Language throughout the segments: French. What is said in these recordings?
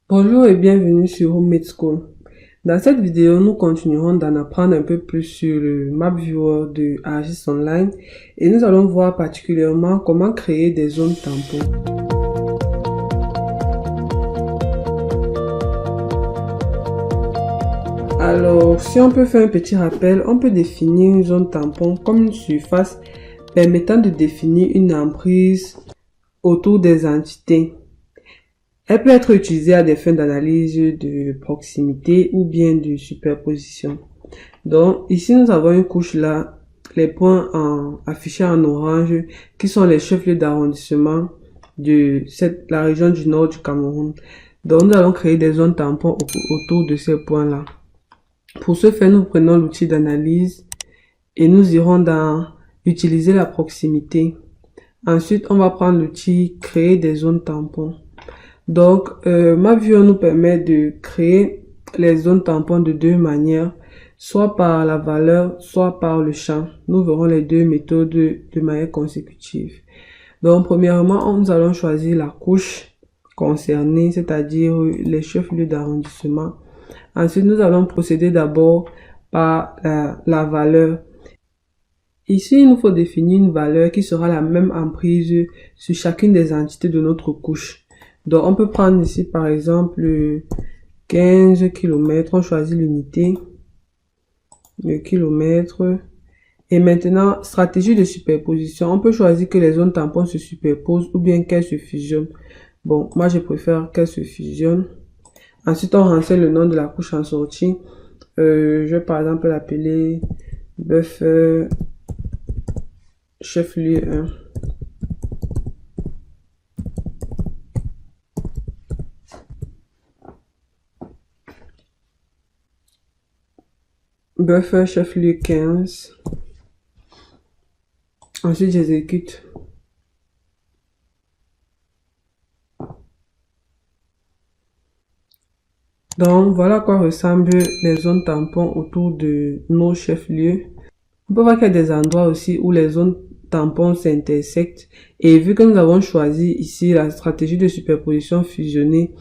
Bonjour et bienvenue sur Homemade School. Dans cette vidéo, nous continuerons d'en apprendre un peu plus sur le Map Viewer de ArcGIS Online et nous allons voir particulièrement comment créer des zones tampons. Alors, si on peut faire un petit rappel, on peut définir une zone tampon comme une surface permettant de définir une emprise autour des entités. Elle peut être utilisée à des fins d'analyse de proximité ou bien de superposition. Donc, ici, nous avons une couche là, les points affichés en orange, qui sont les chefs-lieux d'arrondissement de la région du nord du Cameroun. Donc, nous allons créer des zones tampons autour de ces points-là. Pour ce faire, nous prenons l'outil d'analyse et nous irons dans utiliser la proximité. Ensuite, on va prendre l'outil créer des zones tampons. Donc, MapViewer nous permet de créer les zones tampons de deux manières, soit par la valeur, soit par le champ. Nous verrons les deux méthodes de manière consécutive. Donc, premièrement, nous allons choisir la couche concernée, c'est-à-dire les chefs-lieux d'arrondissement. Ensuite, nous allons procéder d'abord par la valeur. Ici, il nous faut définir une valeur qui sera la même emprise sur chacune des entités de notre couche. Donc, on peut prendre ici, par exemple, 15 km. On choisit l'unité, le kilomètre. Et maintenant, stratégie de superposition. On peut choisir que les zones tampons se superposent ou bien qu'elles se fusionnent. Bon, moi, je préfère qu'elles se fusionnent. Ensuite, on renseigne le nom de la couche en sortie. Je vais, par exemple, l'appeler buffer chef-lieu 1. Buffer chef-lieu 15. Ensuite, j'exécute. Donc, voilà à quoi ressemblent les zones tampons autour de nos chefs-lieux. On peut voir qu'il y a des endroits aussi où les zones tampons s'intersectent. Et vu que nous avons choisi ici la stratégie de superposition fusionnée,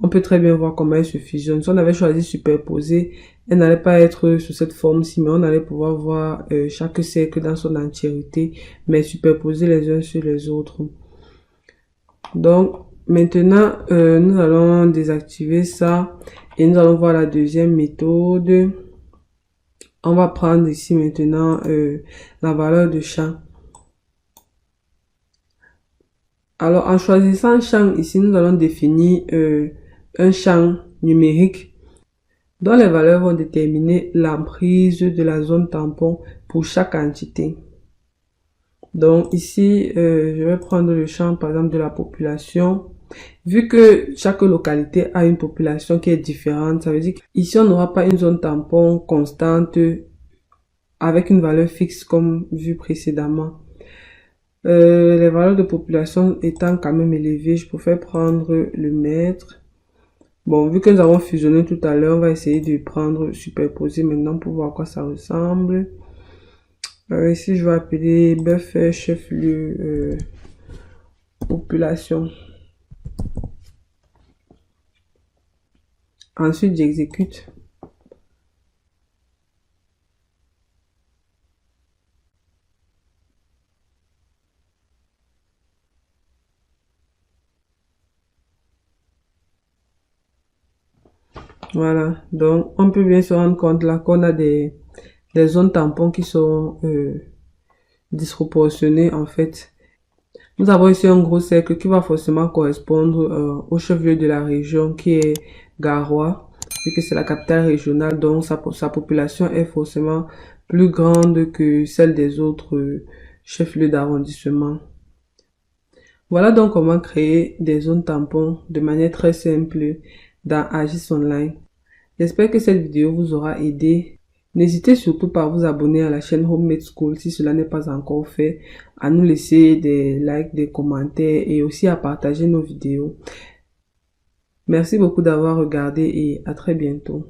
on peut très bien voir comment elles se fusionnent. Si on avait choisi superposer, elle n'allait pas être sous cette forme-ci, mais on allait pouvoir voir chaque cercle dans son entièreté, mais superposer les uns sur les autres. Donc, maintenant, nous allons désactiver ça et nous allons voir la deuxième méthode. On va prendre ici maintenant la valeur de champ. Alors, en choisissant champ, ici, nous allons définir un champ numérique dont les valeurs vont déterminer l'emprise de la zone tampon pour chaque entité. Donc ici, je vais prendre le champ par exemple de la population. Vu que chaque localité a une population qui est différente, ça veut dire qu'ici on n'aura pas une zone tampon constante avec une valeur fixe comme vu précédemment. Les valeurs de population étant quand même élevées, je préfère prendre le mètre. Bon, vu que nous avons fusionné tout à l'heure, on va essayer de prendre superposer maintenant pour voir à quoi ça ressemble. Ici, je vais appeler buffer chef-lieu population. Ensuite, j'exécute. Voilà, donc on peut bien se rendre compte là qu'on a des zones tampons qui sont disproportionnées en fait. Nous avons ici un gros cercle qui va forcément correspondre au chef-lieu de la région qui est Garoua, vu que c'est la capitale régionale, donc sa population est forcément plus grande que celle des autres chefs-lieux d'arrondissement. Voilà donc comment créer des zones tampons de manière très simple dans ArcGIS Online. J'espère que cette vidéo vous aura aidé. N'hésitez surtout pas à vous abonner à la chaîne Homemade School si cela n'est pas encore fait, à nous laisser des likes, des commentaires et aussi à partager nos vidéos. Merci beaucoup d'avoir regardé et à très bientôt.